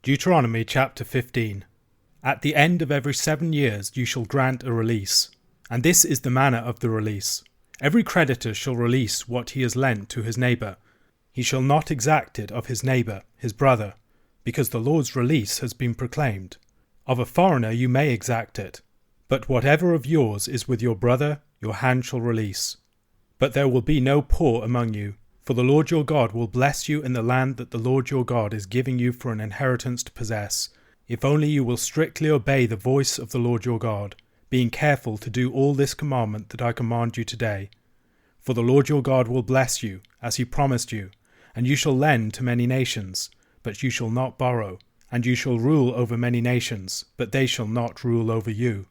Deuteronomy chapter 15. At the end of every 7 years you shall grant a release. And this is the manner of the release. Every creditor shall release what he has lent to his neighbour. He shall not exact it of his neighbour, his brother, because the Lord's release has been proclaimed. Of a foreigner you may exact it. But whatever of yours is with your brother, your hand shall release. But there will be no poor among you, for the Lord your God will bless you in the land that the Lord your God is giving you for an inheritance to possess, if only you will strictly obey the voice of the Lord your God, being careful to do all this commandment that I command you today. For the Lord your God will bless you, as he promised you, and you shall lend to many nations, but you shall not borrow, and you shall rule over many nations, but they shall not rule over you.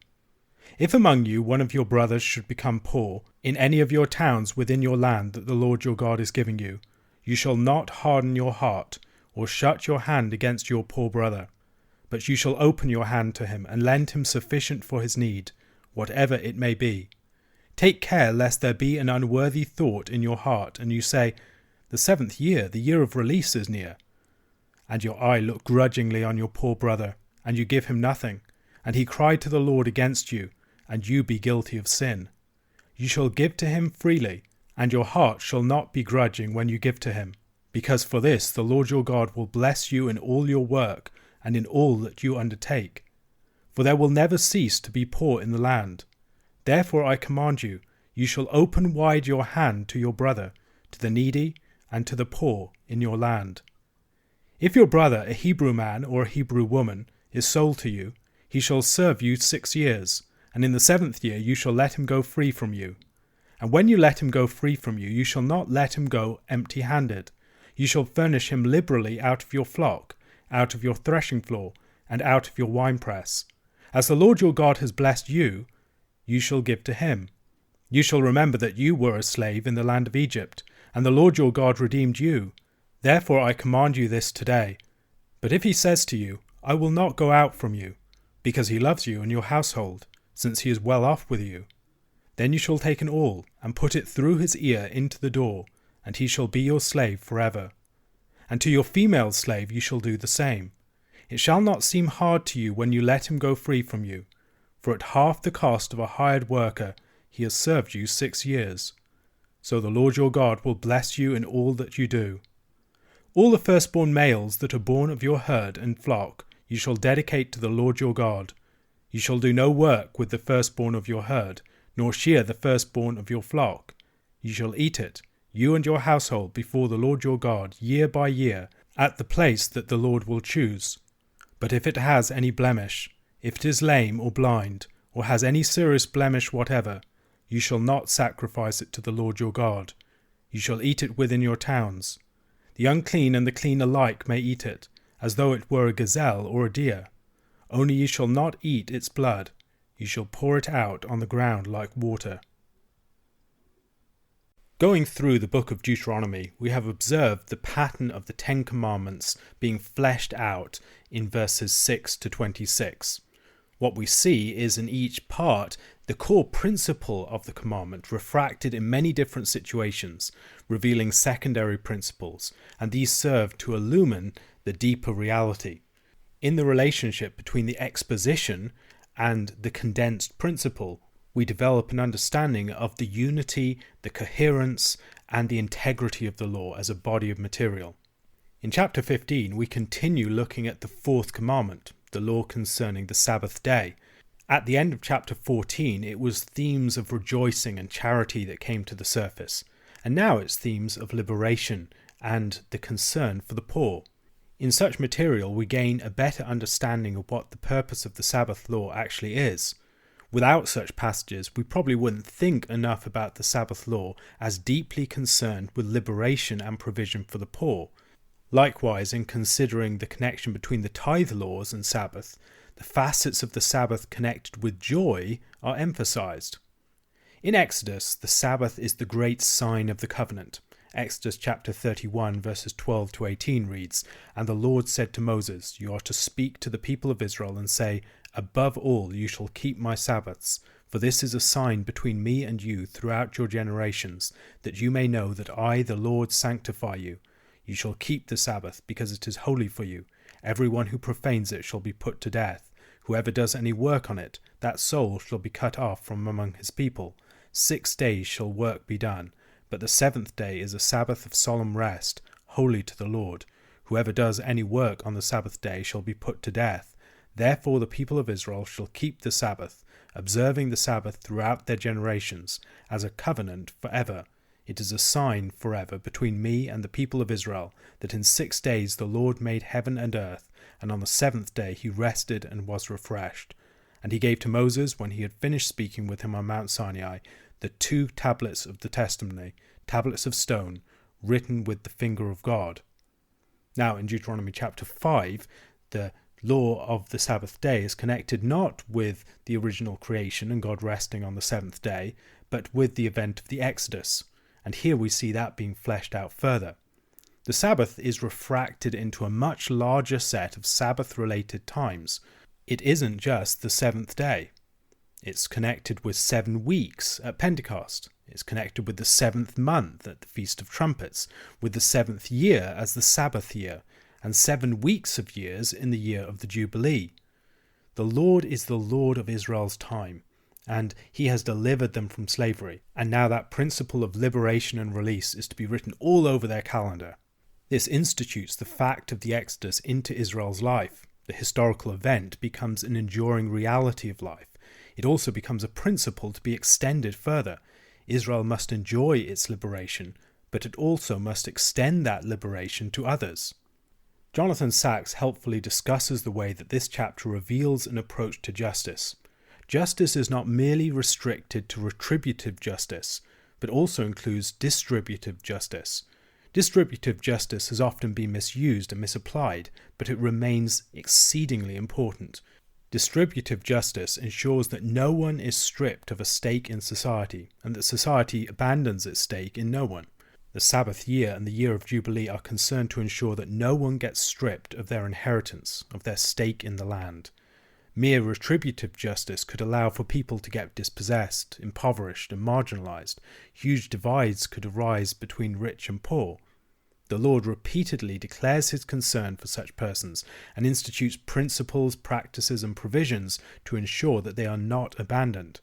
If among you one of your brothers should become poor in any of your towns within your land that the Lord your God is giving you, you shall not harden your heart, or shut your hand against your poor brother, but you shall open your hand to him and lend him sufficient for his need, whatever it may be. Take care lest there be an unworthy thought in your heart, and you say, "The 7th year, the year of release, is near," and your eye look grudgingly on your poor brother, and you give him nothing, and he cry to the Lord against you, and you be guilty of sin. You shall give to him freely, and your heart shall not be grudging when you give to him, because for this the Lord your God will bless you in all your work and in all that you undertake. For there will never cease to be poor in the land. Therefore I command you, you shall open wide your hand to your brother, to the needy, and to the poor in your land. If your brother, a Hebrew man or a Hebrew woman, is sold to you, he shall serve you 6 years, and in the 7th year you shall let him go free from you. And when you let him go free from you, you shall not let him go empty-handed. You shall furnish him liberally out of your flock, out of your threshing floor, and out of your winepress. As the Lord your God has blessed you, you shall give to him. You shall remember that you were a slave in the land of Egypt, and the Lord your God redeemed you. Therefore I command you this today. But if he says to you, "I will not go out from you," because he loves you and your household, since he is well off with you, then you shall take an awl, and put it through his ear into the door, and he shall be your slave forever. And to your female slave you shall do the same. It shall not seem hard to you when you let him go free from you, for at half the cost of a hired worker he has served you 6 years. So the Lord your God will bless you in all that you do. All the firstborn males that are born of your herd and flock you shall dedicate to the Lord your God. You shall do no work with the firstborn of your herd, nor shear the firstborn of your flock. You shall eat it, you and your household, before the Lord your God, year by year, at the place that the Lord will choose. But if it has any blemish, if it is lame or blind, or has any serious blemish whatever, you shall not sacrifice it to the Lord your God. You shall eat it within your towns. The unclean and the clean alike may eat it, as though it were a gazelle or a deer. Only you shall not eat its blood. You shall pour it out on the ground like water. Going through the book of Deuteronomy, we have observed the pattern of the 10 Commandments being fleshed out in verses 6 to 26. What we see is in each part the core principle of the commandment refracted in many different situations, revealing secondary principles, and these serve to illumine the deeper reality. In the relationship between the exposition and the condensed principle, we develop an understanding of the unity, the coherence, and the integrity of the law as a body of material. In chapter 15, we continue looking at the 4th commandment, the law concerning the Sabbath day. At the end of chapter 14, it was themes of rejoicing and charity that came to the surface, and now it's themes of liberation and the concern for the poor. In such material, we gain a better understanding of what the purpose of the Sabbath law actually is. Without such passages, we probably wouldn't think enough about the Sabbath law as deeply concerned with liberation and provision for the poor. Likewise, in considering the connection between the tithe laws and Sabbath, the facets of the Sabbath connected with joy are emphasized. In Exodus, the Sabbath is the great sign of the covenant. Exodus chapter 31 verses 12 to 18 reads, "And the Lord said to Moses, You are to speak to the people of Israel and say, Above all you shall keep my Sabbaths, for this is a sign between me and you throughout your generations, that you may know that I, the Lord, sanctify you. You shall keep the Sabbath, because it is holy for you. Everyone who profanes it shall be put to death. Whoever does any work on it, that soul shall be cut off from among his people. 6 days shall work be done, but the 7th day is a Sabbath of solemn rest, holy to the Lord. Whoever does any work on the Sabbath day shall be put to death. Therefore the people of Israel shall keep the Sabbath, observing the Sabbath throughout their generations, as a covenant forever. It is a sign forever between me and the people of Israel, that in 6 days the Lord made heaven and earth, and on the 7th day he rested and was refreshed. And he gave to Moses, when he had finished speaking with him on Mount Sinai, the 2 tablets of the testimony, tablets of stone, written with the finger of God. Now in Deuteronomy chapter 5, the law of the Sabbath day is connected not with the original creation and God resting on the 7th day, but with the event of the Exodus. And here we see that being fleshed out further. The Sabbath is refracted into a much larger set of Sabbath-related times. It isn't just the 7th day. It's connected with 7 weeks at Pentecost. It's connected with the 7th month at the Feast of Trumpets, with the 7th year as the Sabbath year, and 7 weeks of years in the year of the Jubilee. The Lord is the Lord of Israel's time, and he has delivered them from slavery, and now that principle of liberation and release is to be written all over their calendar. This institutes the fact of the Exodus into Israel's life. The historical event becomes an enduring reality of life. It also becomes a principle to be extended further. Israel must enjoy its liberation, but it also must extend that liberation to others. Jonathan Sacks helpfully discusses the way that this chapter reveals an approach to justice. Justice is not merely restricted to retributive justice, but also includes distributive justice. Distributive justice has often been misused and misapplied, but it remains exceedingly important. Distributive justice ensures that no one is stripped of a stake in society, and that society abandons its stake in no one. The Sabbath year and the year of Jubilee are concerned to ensure that no one gets stripped of their inheritance, of their stake in the land. Mere retributive justice could allow for people to get dispossessed, impoverished and marginalized. Huge divides could arise between rich and poor. The Lord repeatedly declares his concern for such persons and institutes principles, practices and provisions to ensure that they are not abandoned.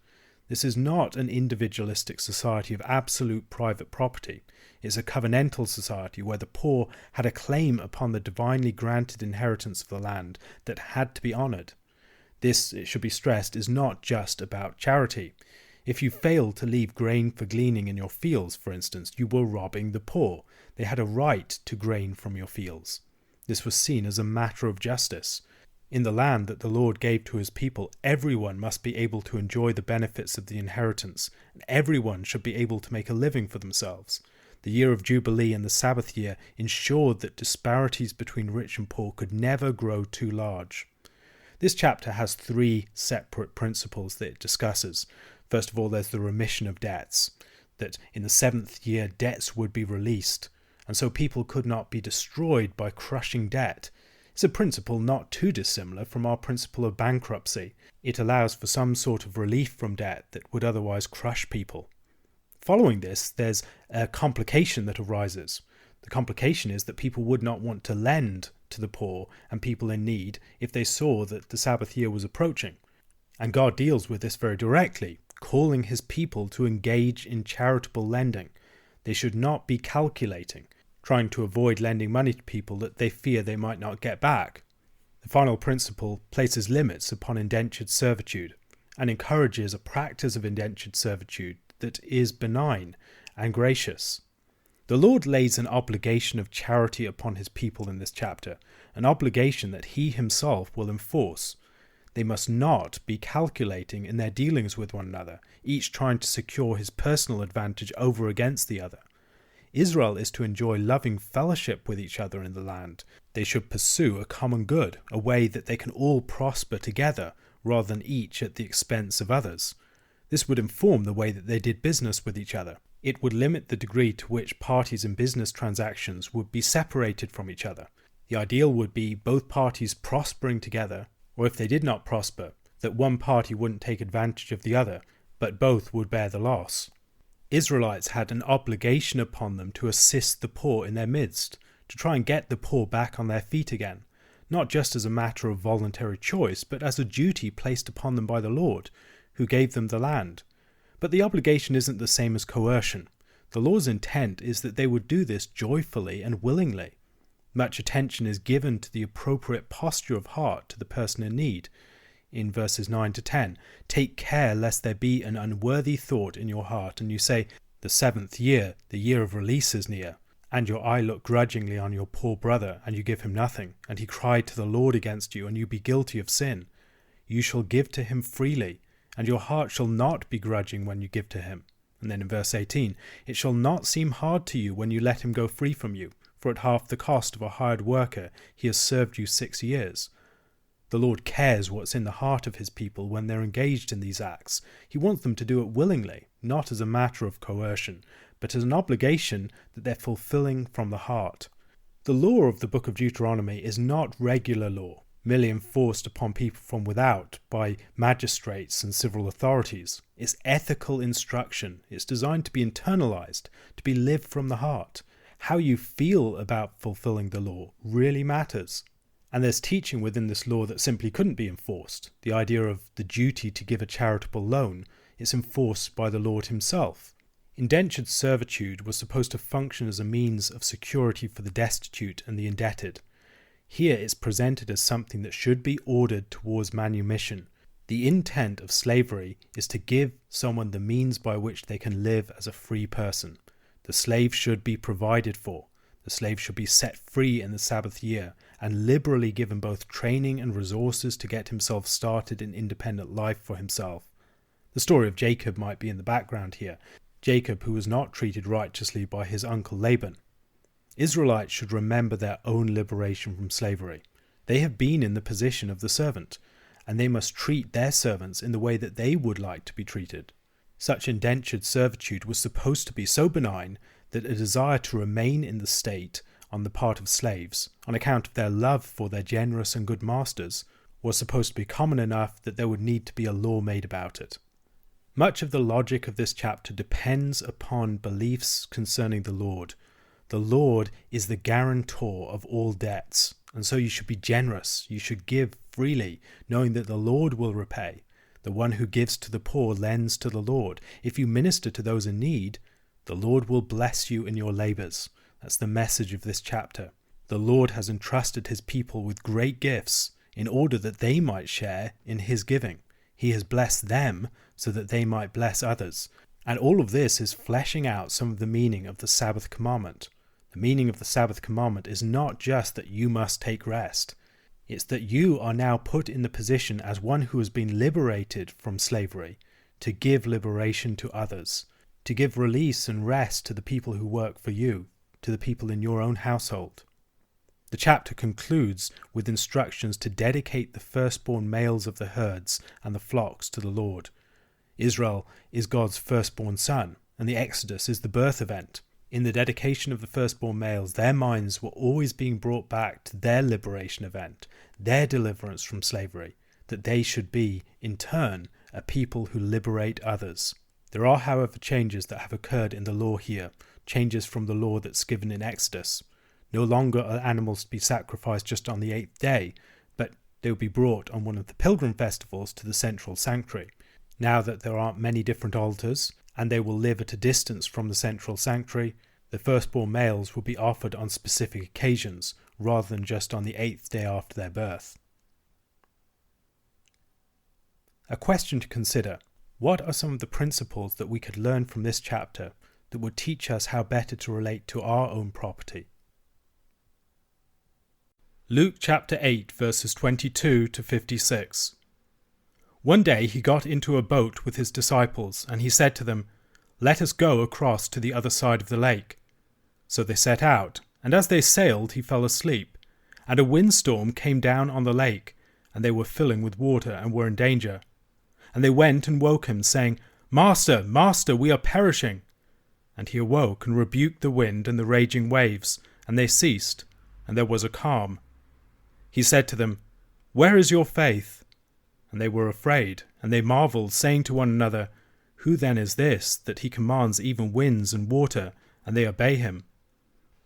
This is not an individualistic society of absolute private property. It's a covenantal society where the poor had a claim upon the divinely granted inheritance of the land that had to be honoured. This, it should be stressed, is not just about charity. If you failed to leave grain for gleaning in your fields, for instance, you were robbing the poor. They had a right to grain from your fields. This was seen as a matter of justice. In the land that the Lord gave to his people, everyone must be able to enjoy the benefits of the inheritance, and everyone should be able to make a living for themselves. The year of Jubilee and the Sabbath year ensured that disparities between rich and poor could never grow too large. This chapter has 3 separate principles that it discusses. First of all, there's the remission of debts, that in the 7th year debts would be released, and so people could not be destroyed by crushing debt. It's a principle not too dissimilar from our principle of bankruptcy. It allows for some sort of relief from debt that would otherwise crush people. Following this, there's a complication that arises. The complication is that people would not want to lend to the poor and people in need if they saw that the Sabbath year was approaching. And God deals with this very directly, calling his people to engage in charitable lending. They should not be calculating, trying to avoid lending money to people that they fear they might not get back. The final principle places limits upon indentured servitude and encourages a practice of indentured servitude that is benign and gracious. The Lord lays an obligation of charity upon his people in this chapter, an obligation that he himself will enforce. They must not be calculating in their dealings with one another, each trying to secure his personal advantage over against the other. Israel is to enjoy loving fellowship with each other in the land. They should pursue a common good, a way that they can all prosper together rather than each at the expense of others. This would inform the way that they did business with each other. It would limit the degree to which parties in business transactions would be separated from each other. The ideal would be both parties prospering together, or if they did not prosper, that one party wouldn't take advantage of the other, but both would bear the loss. Israelites had an obligation upon them to assist the poor in their midst, to try and get the poor back on their feet again, not just as a matter of voluntary choice, but as a duty placed upon them by the Lord, who gave them the land. But the obligation isn't the same as coercion. The law's intent is that they would do this joyfully and willingly. Much attention is given to the appropriate posture of heart to the person in need. In verses 9 to 10, take care lest there be an unworthy thought in your heart, and you say, the 7th year, the year of release is near, and your eye look grudgingly on your poor brother, and you give him nothing, and he cried to the Lord against you, and you be guilty of sin. You shall give to him freely, and your heart shall not be grudging when you give to him. And then in verse 18, it shall not seem hard to you when you let him go free from you, for at half the cost of a hired worker he has served you 6 years. The Lord cares what's in the heart of his people when they're engaged in these acts. He wants them to do it willingly, not as a matter of coercion, but as an obligation that they're fulfilling from the heart. The law of the book of Deuteronomy is not regular law, merely enforced upon people from without by magistrates and civil authorities. It's ethical instruction. It's designed to be internalized, to be lived from the heart. How you feel about fulfilling the law really matters. And there's teaching within this law that simply couldn't be enforced. The idea of the duty to give a charitable loan is enforced by the Lord himself. Indentured servitude was supposed to function as a means of security for the destitute and the indebted. Here it's presented as something that should be ordered towards manumission. The intent of slavery is to give someone the means by which they can live as a free person. The slave should be provided for. The slave should be set free in the Sabbath year and liberally given both training and resources to get himself started in independent life for himself. The story of Jacob might be in the background here. Jacob, who was not treated righteously by his uncle Laban. Israelites should remember their own liberation from slavery. They have been in the position of the servant, and they must treat their servants in the way that they would like to be treated. Such indentured servitude was supposed to be so benign that a desire to remain in the state on the part of slaves, on account of their love for their generous and good masters, was supposed to be common enough that there would need to be a law made about it. Much of the logic of this chapter depends upon beliefs concerning the Lord. The Lord is the guarantor of all debts, and so you should be generous. You should give freely, knowing that the Lord will repay. The one who gives to the poor lends to the Lord. If you minister to those in need, the Lord will bless you in your labours. That's the message of this chapter. The Lord has entrusted his people with great gifts in order that they might share in his giving. He has blessed them so that they might bless others. And all of this is fleshing out some of the meaning of the Sabbath commandment. The meaning of the Sabbath commandment is not just that you must take rest. It's that you are now put in the position as one who has been liberated from slavery to give liberation to others, to give release and rest to the people who work for you, to the people in your own household. The chapter concludes with instructions to dedicate the firstborn males of the herds and the flocks to the Lord. Israel is God's firstborn son, and the Exodus is the birth event. In the dedication of the firstborn males, their minds were always being brought back to their liberation event, their deliverance from slavery, that they should be, in turn, a people who liberate others. There are, however, changes that have occurred in the law here, changes from the law that's given in Exodus. No longer are animals to be sacrificed just on the 8th day, but they will be brought on one of the pilgrim festivals to the central sanctuary. Now that there aren't many different altars, and they will live at a distance from the central sanctuary, the firstborn males will be offered on specific occasions, rather than just on the 8th day after their birth. A question to consider. What are some of the principles that we could learn from this chapter that would teach us how better to relate to our own property? Luke chapter 8 verses 22 to 56. One day he got into a boat with his disciples, and he said to them, "Let us go across to the other side of the lake." So they set out, and as they sailed he fell asleep. And a windstorm came down on the lake, and they were filling with water and were in danger. And they went and woke him, saying, "Master, Master, we are perishing." And he awoke and rebuked the wind and the raging waves, and they ceased, and there was a calm. He said to them, "Where is your faith?" And they were afraid, and they marveled, saying to one another, "Who then is this, that he commands even winds and water, and they obey him?"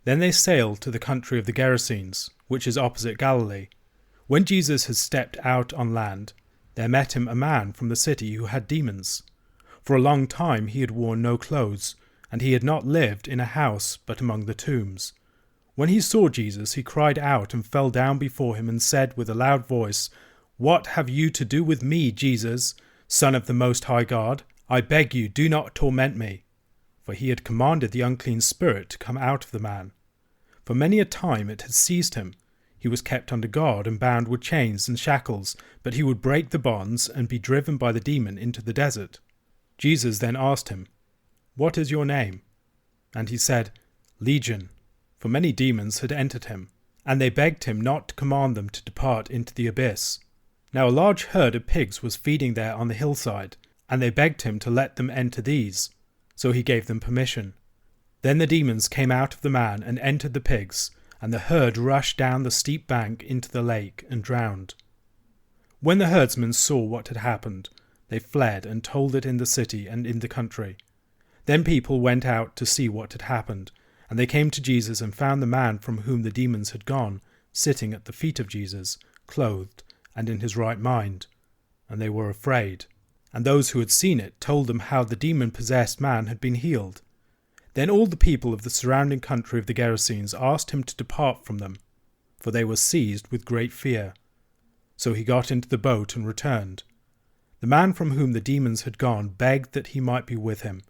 Then they sailed to the country of the Gerasenes, which is opposite Galilee. When Jesus had stepped out on land, there met him a man from the city who had demons. For a long time he had worn no clothes, and he had not lived in a house but among the tombs. When he saw Jesus, he cried out and fell down before him and said with a loud voice, "What have you to do with me, Jesus, Son of the Most High God? I beg you, do not torment me." For he had commanded the unclean spirit to come out of the man. For many a time it had seized him. He was kept under guard and bound with chains and shackles, but he would break the bonds and be driven by the demon into the desert. Jesus then asked him, "What is your name?" And he said, "Legion," for many demons had entered him, and they begged him not to command them to depart into the abyss. Now a large herd of pigs was feeding there on the hillside, and they begged him to let them enter these. So he gave them permission. Then the demons came out of the man and entered the pigs, and the herd rushed down the steep bank into the lake and drowned. When the herdsmen saw what had happened, they fled and told it in the city and in the country. Then people went out to see what had happened, and they came to Jesus and found the man from whom the demons had gone, sitting at the feet of Jesus, clothed and in his right mind. And they were afraid. And those who had seen it told them how the demon-possessed man had been healed. Then all the people of the surrounding country of the Gerasenes asked him to depart from them, for they were seized with great fear. So he got into the boat and returned. The man from whom the demons had gone begged that he might be with him.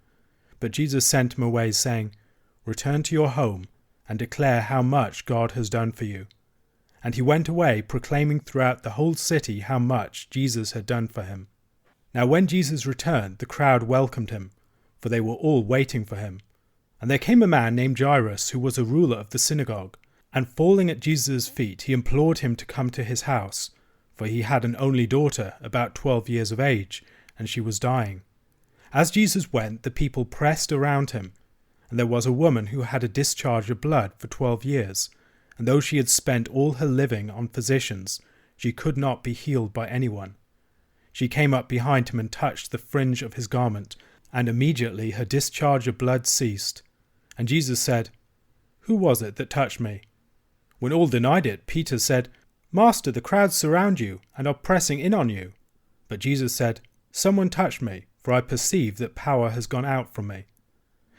But Jesus sent him away, saying, "Return to your home, and declare how much God has done for you." And he went away, proclaiming throughout the whole city how much Jesus had done for him. Now when Jesus returned, the crowd welcomed him, for they were all waiting for him. And there came a man named Jairus, who was a ruler of the synagogue, and falling at Jesus' feet, he implored him to come to his house, for he had an only daughter, about 12 years of age, and she was dying. As Jesus went, the people pressed around him, and there was a woman who had a discharge of blood for 12 years, and though she had spent all her living on physicians, she could not be healed by anyone. She came up behind him and touched the fringe of his garment, and immediately her discharge of blood ceased. And Jesus said, "Who was it that touched me?" When all denied it, Peter said, "Master, the crowds surround you and are pressing in on you." But Jesus said, "Someone touched me, for I perceive that power has gone out from me."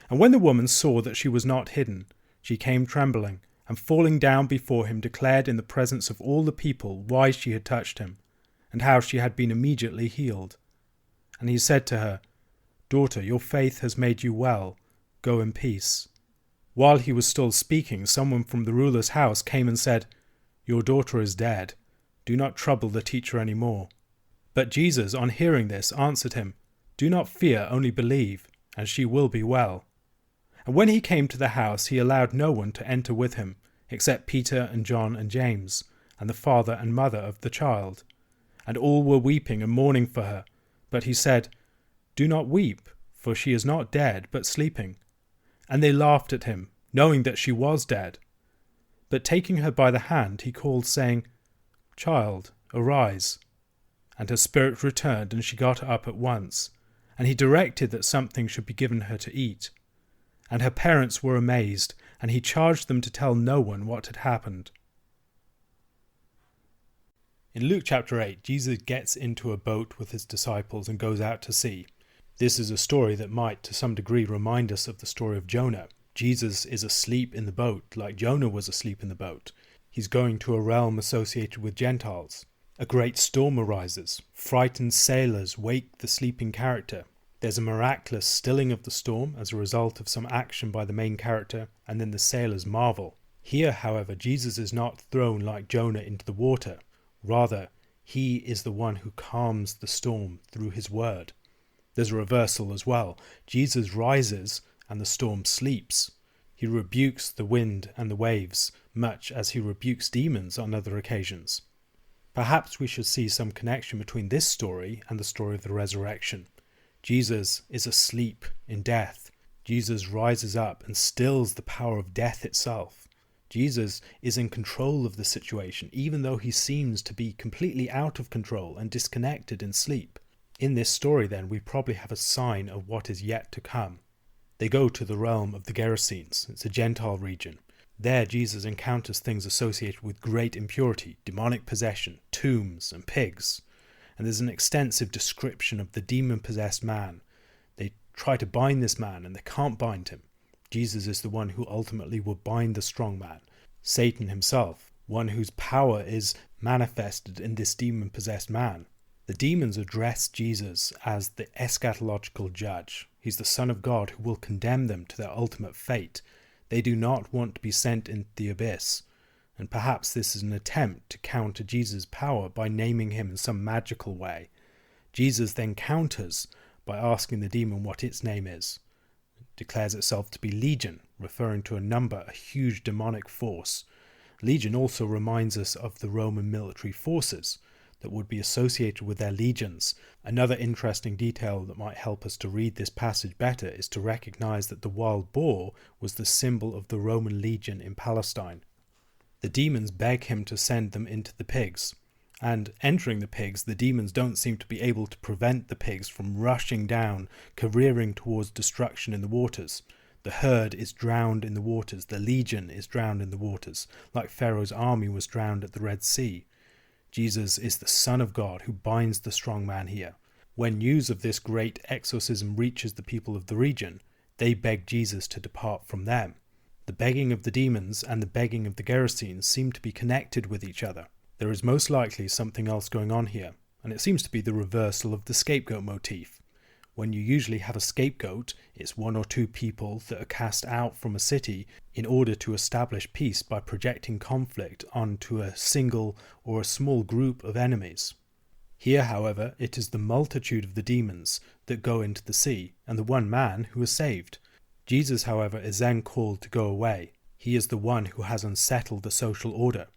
And when the woman saw that she was not hidden, she came trembling, and falling down before him declared in the presence of all the people why she had touched him, and how she had been immediately healed. And he said to her, "Daughter, your faith has made you well. Go in peace." While he was still speaking, someone from the ruler's house came and said, "Your daughter is dead. Do not trouble the teacher any more." But Jesus, on hearing this, answered him, "Do not fear, only believe, and she will be well." And when he came to the house, he allowed no one to enter with him, except Peter and John and James, and the father and mother of the child. And all were weeping and mourning for her. But he said, "Do not weep, for she is not dead, but sleeping." And they laughed at him, knowing that she was dead. But taking her by the hand, he called, saying, "Child, arise." And her spirit returned, and she got up at once. And he directed that something should be given her to eat. And her parents were amazed, and he charged them to tell no one what had happened. In Luke chapter 8, Jesus gets into a boat with his disciples and goes out to sea. This is a story that might, to some degree, remind us of the story of Jonah. Jesus is asleep in the boat, like Jonah was asleep in the boat. He's going to a realm associated with Gentiles. A great storm arises. Frightened sailors wake the sleeping character. There's a miraculous stilling of the storm as a result of some action by the main character, and then the sailors marvel. Here, however, Jesus is not thrown like Jonah into the water. Rather, he is the one who calms the storm through his word. There's a reversal as well. Jesus rises and the storm sleeps. He rebukes the wind and the waves, much as he rebukes demons on other occasions. Perhaps we should see some connection between this story and the story of the resurrection. Jesus is asleep in death. Jesus rises up and stills the power of death itself. Jesus is in control of the situation, even though he seems to be completely out of control and disconnected in sleep. In this story, then, we probably have a sign of what is yet to come. They go to the realm of the Gerasenes. It's a Gentile region. There Jesus encounters things associated with great impurity, demonic possession, tombs, and pigs. And there's an extensive description of the demon-possessed man. They try to bind this man and they can't bind him. Jesus is the one who ultimately will bind the strong man, Satan himself, one whose power is manifested in this demon-possessed man. The demons address Jesus as the eschatological judge. He's the Son of God who will condemn them to their ultimate fate. They do not want to be sent into the abyss. And perhaps this is an attempt to counter Jesus' power by naming him in some magical way. Jesus then counters by asking the demon what its name is. It declares itself to be Legion, referring to a number, a huge demonic force. Legion also reminds us of the Roman military forces that would be associated with their legions. Another interesting detail that might help us to read this passage better is to recognize that the wild boar was the symbol of the Roman legion in Palestine. The demons beg him to send them into the pigs, and entering the pigs, the demons don't seem to be able to prevent the pigs from rushing down, careering towards destruction in the waters. The herd is drowned in the waters, the legion is drowned in the waters, like Pharaoh's army was drowned at the Red Sea. Jesus is the Son of God who binds the strong man here. When news of this great exorcism reaches the people of the region, they beg Jesus to depart from them. The begging of the demons and the begging of the Gerasenes seem to be connected with each other. There is most likely something else going on here, and it seems to be the reversal of the scapegoat motif. When you usually have a scapegoat, it's one or two people that are cast out from a city in order to establish peace by projecting conflict onto a single or a small group of enemies. Here, however, it is the multitude of the demons that go into the sea, and the one man who is saved. Jesus, however, is then called to go away. He is the one who has unsettled the social order.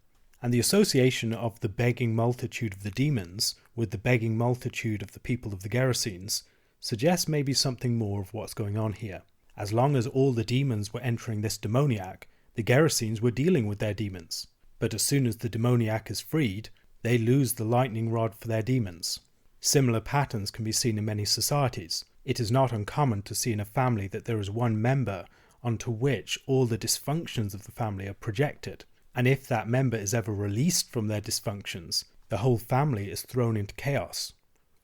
And the association of the begging multitude of the demons with the begging multitude of the people of the Gerasenes suggests maybe something more of what's going on here. As long as all the demons were entering this demoniac, the Gerasenes were dealing with their demons. But as soon as the demoniac is freed, they lose the lightning rod for their demons. Similar patterns can be seen in many societies. It is not uncommon to see in a family that there is one member onto which all the dysfunctions of the family are projected. And if that member is ever released from their dysfunctions, the whole family is thrown into chaos.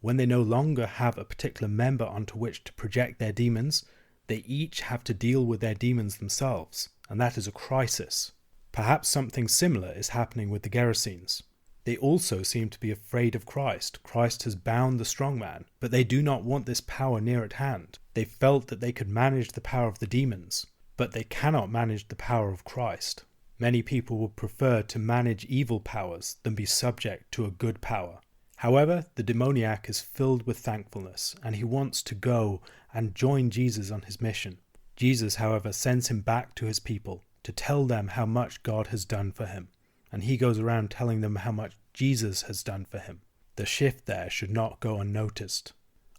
When they no longer have a particular member onto which to project their demons, they each have to deal with their demons themselves, and that is a crisis. Perhaps something similar is happening with the Gerasenes. They also seem to be afraid of Christ. Christ has bound the strong man, but they do not want this power near at hand. They felt that they could manage the power of the demons, but they cannot manage the power of Christ. Many people would prefer to manage evil powers than be subject to a good power. However, the demoniac is filled with thankfulness, and he wants to go and join Jesus on his mission. Jesus, however, sends him back to his people to tell them how much God has done for him, and he goes around telling them how much Jesus has done for him. The shift there should not go unnoticed.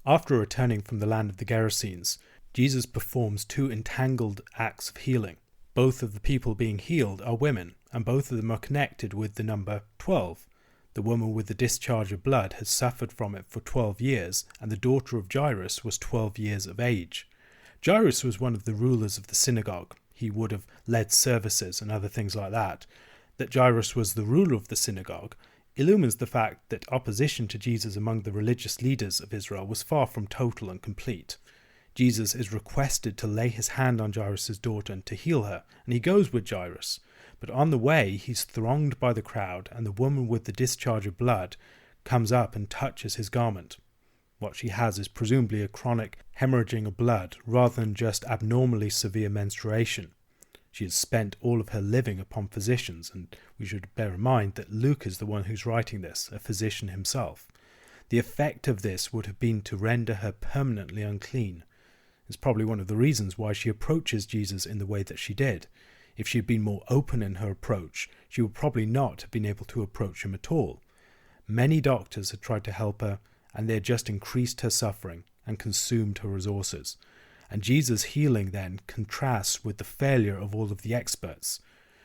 After returning from the land of the Gerasenes, Jesus performs two entangled acts of healing. Both of the people being healed are women, and both of them are connected with the number 12. The woman with the discharge of blood had suffered from it for 12 years, and the daughter of Jairus was 12 years of age. Jairus was one of the rulers of the synagogue. He would have led services and other things like that. That Jairus was the ruler of the synagogue illumines the fact that opposition to Jesus among the religious leaders of Israel was far from total and complete. Jesus is requested to lay his hand on Jairus' daughter and to heal her, and he goes with Jairus. But on the way, he's thronged by the crowd, and the woman with the discharge of blood comes up and touches his garment. What she has is presumably a chronic hemorrhaging of blood, rather than just abnormally severe menstruation. She has spent all of her living upon physicians, and we should bear in mind that Luke is the one who's writing this, a physician himself. The effect of this would have been to render her permanently unclean. It's probably one of the reasons why she approaches Jesus in the way that she did. If she had been more open in her approach, she would probably not have been able to approach him at all. Many doctors had tried to help her, and they had just increased her suffering and consumed her resources. And Jesus' healing then contrasts with the failure of all of the experts.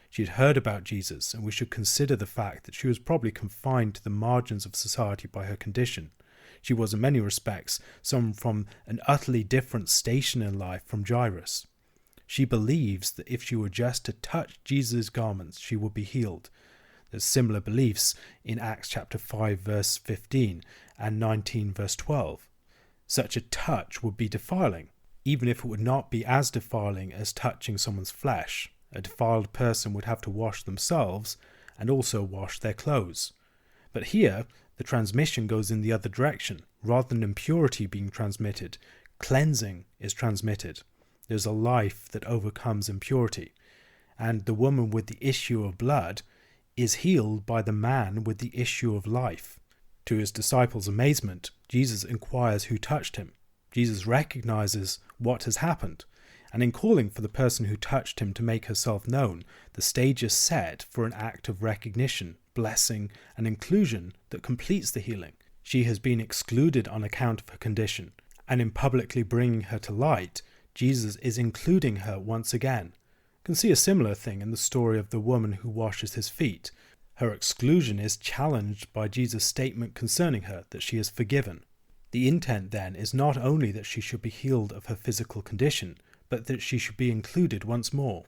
She had heard about Jesus, and we should consider the fact that she was probably confined to the margins of society by her condition. She was in many respects someone from an utterly different station in life from Jairus. She believes that if she were just to touch Jesus' garments, she would be healed. There's similar beliefs in Acts chapter 5 verse 15 and 19 verse 12. Such a touch would be defiling, even if it would not be as defiling as touching someone's flesh. A defiled person would have to wash themselves and also wash their clothes. But here, the transmission goes in the other direction. Rather than impurity being transmitted, cleansing is transmitted. There's a life that overcomes impurity. And the woman with the issue of blood is healed by the man with the issue of life. To his disciples' amazement, Jesus inquires who touched him. Jesus recognizes what has happened, and in calling for the person who touched him to make herself known, the stage is set for an act of recognition, blessing, and inclusion that completes the healing. She has been excluded on account of her condition, and in publicly bringing her to light, Jesus is including her once again. You can see a similar thing in the story of the woman who washes his feet. Her exclusion is challenged by Jesus' statement concerning her, that she is forgiven. The intent then is not only that she should be healed of her physical condition, but that she should be included once more.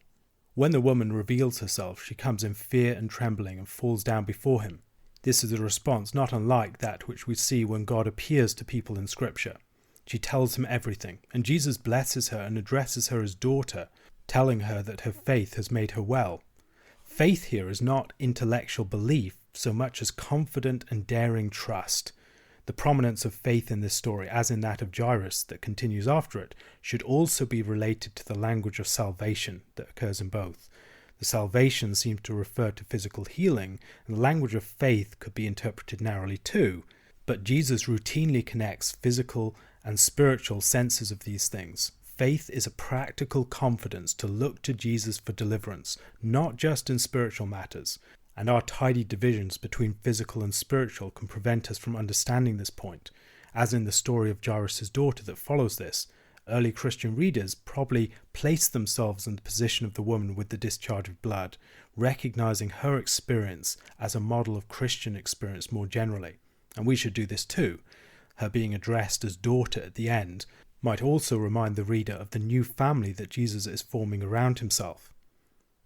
When the woman reveals herself, she comes in fear and trembling and falls down before him. This is a response not unlike that which we see when God appears to people in Scripture. She tells him everything, and Jesus blesses her and addresses her as daughter, telling her that her faith has made her well. Faith here is not intellectual belief so much as confident and daring trust. The prominence of faith in this story, as in that of Jairus that continues after it, should also be related to the language of salvation that occurs in both. The salvation seems to refer to physical healing, and the language of faith could be interpreted narrowly too, but Jesus routinely connects physical and spiritual senses of these things. Faith is a practical confidence to look to Jesus for deliverance, not just in spiritual matters, and our tidy divisions between physical and spiritual can prevent us from understanding this point. As in the story of Jairus' daughter that follows this, early Christian readers probably placed themselves in the position of the woman with the discharge of blood, recognizing her experience as a model of Christian experience more generally. And we should do this too. Her being addressed as daughter at the end might also remind the reader of the new family that Jesus is forming around himself.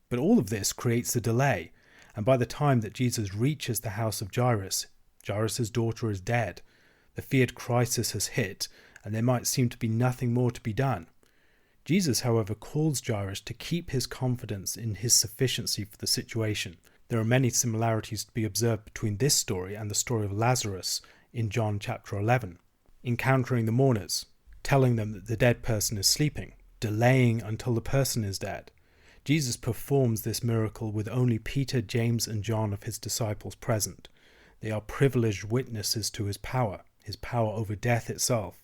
But all of this creates a delay, and by the time that Jesus reaches the house of Jairus, Jairus' daughter is dead. The feared crisis has hit, and there might seem to be nothing more to be done. Jesus, however, calls Jairus to keep his confidence in his sufficiency for the situation. There are many similarities to be observed between this story and the story of Lazarus in John chapter 11. Encountering the mourners, telling them that the dead person is sleeping, delaying until the person is dead. Jesus performs this miracle with only Peter, James, and John of his disciples present. They are privileged witnesses to his power over death itself.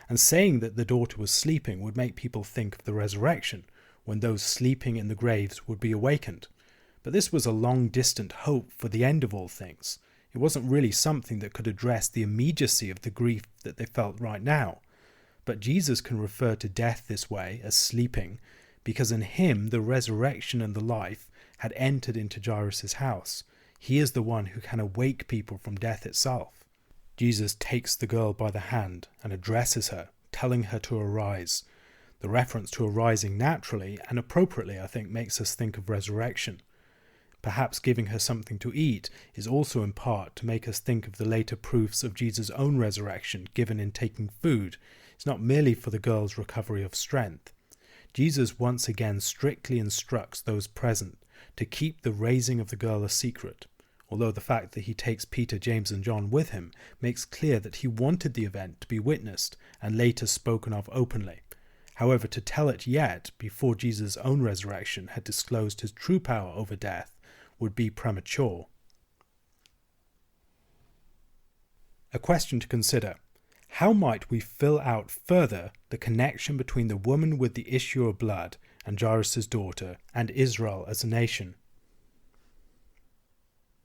And saying that the daughter was sleeping would make people think of the resurrection, when those sleeping in the graves would be awakened. But this was a long-distant hope for the end of all things. It wasn't really something that could address the immediacy of the grief that they felt right now. But Jesus can refer to death this way, as sleeping, because in him the resurrection and the life had entered into Jairus' house. He is the one who can awake people from death itself. Jesus takes the girl by the hand and addresses her, telling her to arise. The reference to arising naturally and appropriately, I think, makes us think of resurrection. Perhaps giving her something to eat is also in part to make us think of the later proofs of Jesus' own resurrection given in taking food. It's not merely for the girl's recovery of strength. Jesus once again strictly instructs those present to keep the raising of the girl a secret, although the fact that he takes Peter, James, and John with him makes clear that he wanted the event to be witnessed and later spoken of openly. However, to tell it yet, before Jesus' own resurrection had disclosed his true power over death, would be premature. A question to consider. How might we fill out further the connection between the woman with the issue of blood and Jairus' daughter and Israel as a nation?